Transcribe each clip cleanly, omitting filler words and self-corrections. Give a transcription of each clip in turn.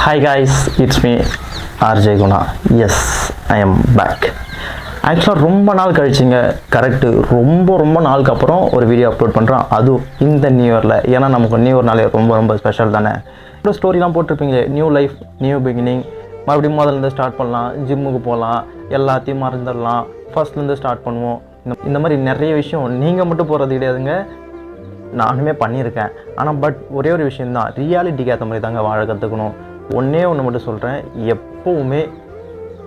Hi guys, it's me RJ Guna. Yes, I am back. ஆக்சுவலாக ரொம்ப நாள் கழிச்சிங்க, correct, ரொம்ப நாளுக்கு அப்புறம் ஒரு வீடியோ அப்லோட் பண்ணுறோம். அதுவும் இந்த நியூ இயரில். ஏன்னா நமக்கு நியூ இயர்னாலே ரொம்ப ஸ்பெஷல் தானே. இப்போ ஸ்டோரிலாம் போட்டிருப்பீங்களே, நியூ லைஃப், நியூ பிகினிங், மறுபடியும் முதல்லேருந்து ஸ்டார்ட் பண்ணலாம், ஜிம்முக்கு போகலாம், எல்லாத்தையும் மறந்துடலாம், ஃபர்ஸ்ட்லேருந்து ஸ்டார்ட் பண்ணுவோம். இந்த மாதிரி நிறைய விஷயம் நீங்கள் மட்டும் போகிறது கிடையாதுங்க, நானுமே பண்ணியிருக்கேன். ஆனால் ஒரே ஒரு விஷயந்தான், ரியாலிட்டிக்கு ஏற்ற மாதிரி தாங்க வாழ கற்றுக்கணும். ஒன்றே ஒன்று மட்டும் சொல்கிறேன், எப்போவுமே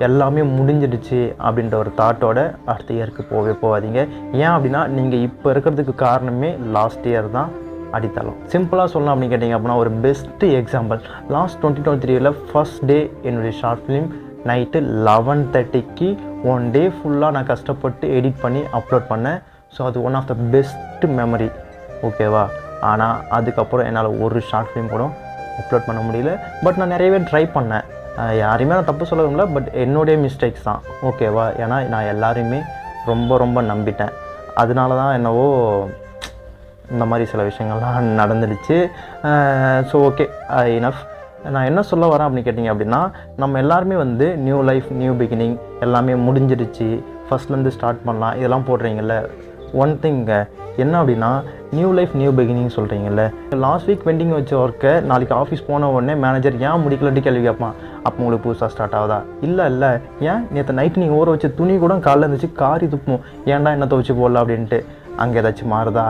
எல்லாமே முடிஞ்சிடுச்சு அப்படின்ற ஒரு தாட்டோட அடுத்த இயருக்கு போகாதீங்க. ஏன் அப்படின்னா நீங்கள் இப்போ இருக்கிறதுக்கு காரணமே லாஸ்ட் இயர் தான் அடித்தளம். சிம்பிளாக சொல்லலாம் அப்படின்னு கேட்டிங்க அப்படின்னா, ஒரு best example, last 2023 first day என்னுடைய ஷார்ட் ஃபிலிம் நைட்டு 11:30க்கு 1 டே ஃபுல்லாக நான் கஷ்டப்பட்டு எடிட் பண்ணி அப்லோட் பண்ணேன். ஸோ அது one of the best memory, ஓகேவா? ஆனால் அதுக்கப்புறம் என்னால் ஒரு ஷார்ட் ஃபிலிம் கூட அப்லோட் பண்ண முடியல. பட் நான் நிறையவே ட்ரை பண்ணேன். யாரையுமே நான் தப்பு சொல்ல விரும்பல, பட் என்னுடைய மிஸ்டேக்ஸ் தான், ஓகேவா? ஏன்னா நான் எல்லாரையுமே ரொம்ப நம்பிட்டேன். அதனால தான் என்னவோ இந்த மாதிரி சில விஷயங்கள்லாம் நடந்துடுச்சு. So okay, enough. நான் என்ன சொல்ல வரேன் அப்படின்னு கேட்டிங்க அப்படின்னா, நம்ம எல்லாருமே நியூ லைஃப், நியூ பிகினிங், எல்லாமே முடிஞ்சிடுச்சு, ஃபஸ்ட்லேருந்து ஸ்டார்ட் பண்ணலாம், இதெல்லாம் போடுறீங்கல்ல. ஒன் திங்க என்ன அப்படின்னா, நியூ லைஃப் நியூ பிகினிங் சொல்கிறீங்கல்ல, லாஸ்ட் வீக் பெண்டிங் வச்ச ஒர்க்கை நாளைக்கு ஆஃபீஸ் போன உடனே மேனேஜர் ஏன் முடிக்கலட்டு கேள்வி கேட்பான். அப்போ உங்களுக்கு புதுசாக ஸ்டார்ட் ஆகுதா? இல்லை ஏன் நேற்று நைட்டு நீங்கள் ஊற வச்ச துணி கூட காலைல இருந்துச்சு காரி துப்பும், ஏன்டா என்ன துவச்சி போடல அப்படின்ட்டு. அங்கே ஏதாச்சும் மாறுதா?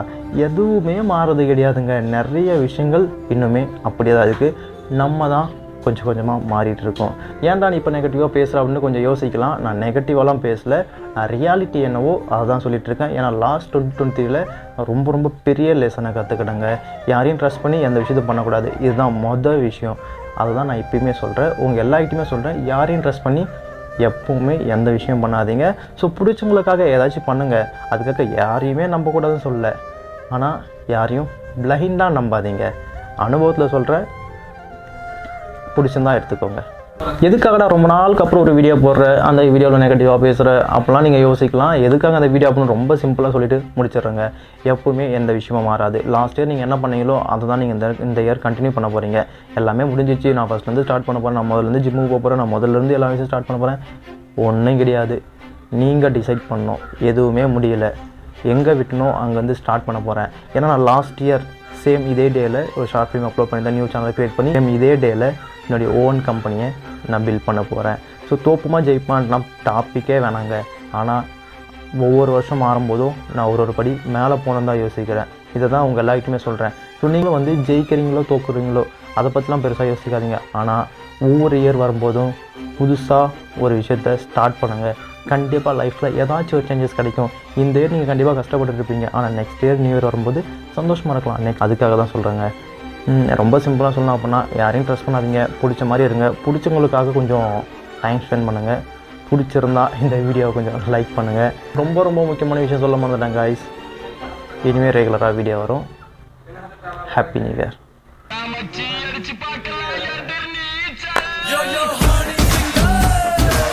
எதுவுமே மாறுறது கிடையாதுங்க. நிறைய விஷயங்கள் இன்னுமே அப்படியே தான் இருக்குது. நம்ம தான் கொஞ்சமாக மாறிட்டு இருக்கோம். ஏன்டா நீ இப்போ நெகட்டிவாக பேசுகிற அப்படின்னு கொஞ்சம் யோசிக்கலாம். நான் நெகட்டிவாலாம் பேசலை, நான் ரியாலிட்டி என்னவோ அதை தான் சொல்லிகிட்ருக்கேன். ஏன்னா லாஸ்ட் 2023 ரொம்ப பெரிய லெசனை கற்றுக்கிட்டேங்க. யாரையும் ட்ரஸ்ட் பண்ணி எந்த விஷயத்தையும் பண்ணக்கூடாது, இதுதான் மொதல் விஷயம். அதை தான் நான் இப்போயுமே சொல்கிறேன், உங்கள் எல்லார்கிட்டையுமே சொல்கிறேன். யாரையும் ட்ரஸ்ட் பண்ணி எப்போவுமே எந்த விஷயம் பண்ணாதீங்க. ஸோ பிடிச்சவங்களுக்காக ஏதாச்சும் பண்ணுங்கள், அதுக்காக யாரையுமே நம்பக்கூடாதுன்னு சொல்லலை. ஆனால் யாரையும் பிளைண்டாக நம்பாதீங்க. அனுபவத்தில் சொல்கிறேன், பிடிச்சிருந்தா எடுத்துக்கோங்க. எதுக்காகடா ரொம்ப நாளுக்கு அப்புறம் ஒரு வீடியோ போடுற, அந்த வீடியோவில் நெகட்டிவாக பேசுகிற அப்படிலாம் நீங்கள் யோசிக்கலாம். எதுக்காக அந்த வீடியோ அப்படின்னு ரொம்ப சிம்பிளாக சொல்லிவிட்டு முடிச்சிடுறேங்க. எப்போவுமே எந்த விஷயமும் மாறாது. லாஸ்ட் இயர் நீங்கள் என்ன பண்ணீங்களோ அதை தான் நீங்கள் இந்த இயர் கண்டினியூ பண்ண போகிறீங்க. எல்லாமே முடிஞ்சிச்சு, நான் ஃபஸ்ட்லேருந்து ஸ்டார்ட் பண்ண போகிறேன், நான் முதல்லேருந்து ஜிம்முக்கு போக போகிறேன், நான் முதல்லேருந்து எல்லா விஷயம் ஸ்டார்ட் பண்ண போகிறேன், ஒன்றும் கிடையாது. நீங்கள் டிசைட் பண்ணணும். எதுவுமே முடியலை, எங்கே விட்டணும் அங்கேருந்து ஸ்டார்ட் பண்ண போகிறேன். ஏன்னா நான் லாஸ்ட் இயர் சேம் இதே டேயில் ஒரு ஷார்ட் ஃபிலிம் அப்லோட் பண்ணியிருந்தேன், நியூ சேனலை க்ரியேட் பண்ணி சேம் இதே டேயில் என்னுடைய ஓன் கம்பெனியை நான் பில்ட் பண்ண போகிறேன். ஸோ தோப்புமா ஜெயிப்பான்னா டாப்பிக்கே வேணாங்க. ஆனால் ஒவ்வொரு வருஷம் மாறும்போதும் நான் ஒரு படி மேலே போகணுன்னு தான் யோசிக்கிறேன். இதை தான் உங்கள் எல்லாருக்குமே சொல்கிறேன். ஸோ நீங்களும் ஜெயிக்கிறீங்களோ தோக்குறீங்களோ அதை பற்றிலாம் பெருசாக யோசிக்காதீங்க. ஆனால் ஒவ்வொரு இயர் வரும்போதும் புதுசாக ஒரு விஷயத்தை ஸ்டார்ட் பண்ணுங்கள். கண்டிப்பாக லைஃப்பில் ஏதாச்சும் ஒரு சேஞ்சஸ் கிடைக்கும். இந்த இயர் நீங்கள் கண்டிப்பாக கஷ்டப்பட்டுருப்பீங்க, ஆனால் நெக்ஸ்ட் இயர் நியூ இயர் வரும்போது சந்தோஷமாக இருக்கலாம். அதுக்காக தான் சொல்கிறேங்க. ரொம்ப சிம்பிளாக சொல்லணும் அப்படின்னா, யாரையும் ட்ரஸ்ட் பண்ணாதீங்க, பிடிச்ச மாதிரி இருங்க. பிடிச்சவங்களுக்காக கொஞ்சம் டைம் ஸ்பெண்ட் பண்ணுங்கள். பிடிச்சிருந்தா இந்த வீடியோவை கொஞ்சம் லைக் பண்ணுங்கள். ரொம்ப முக்கியமான விஷயம் சொல்ல மறந்துட்டேன் காய்ஸ், இனிமேல் ரெகுலராக வீடியோ வரும். Happy new year.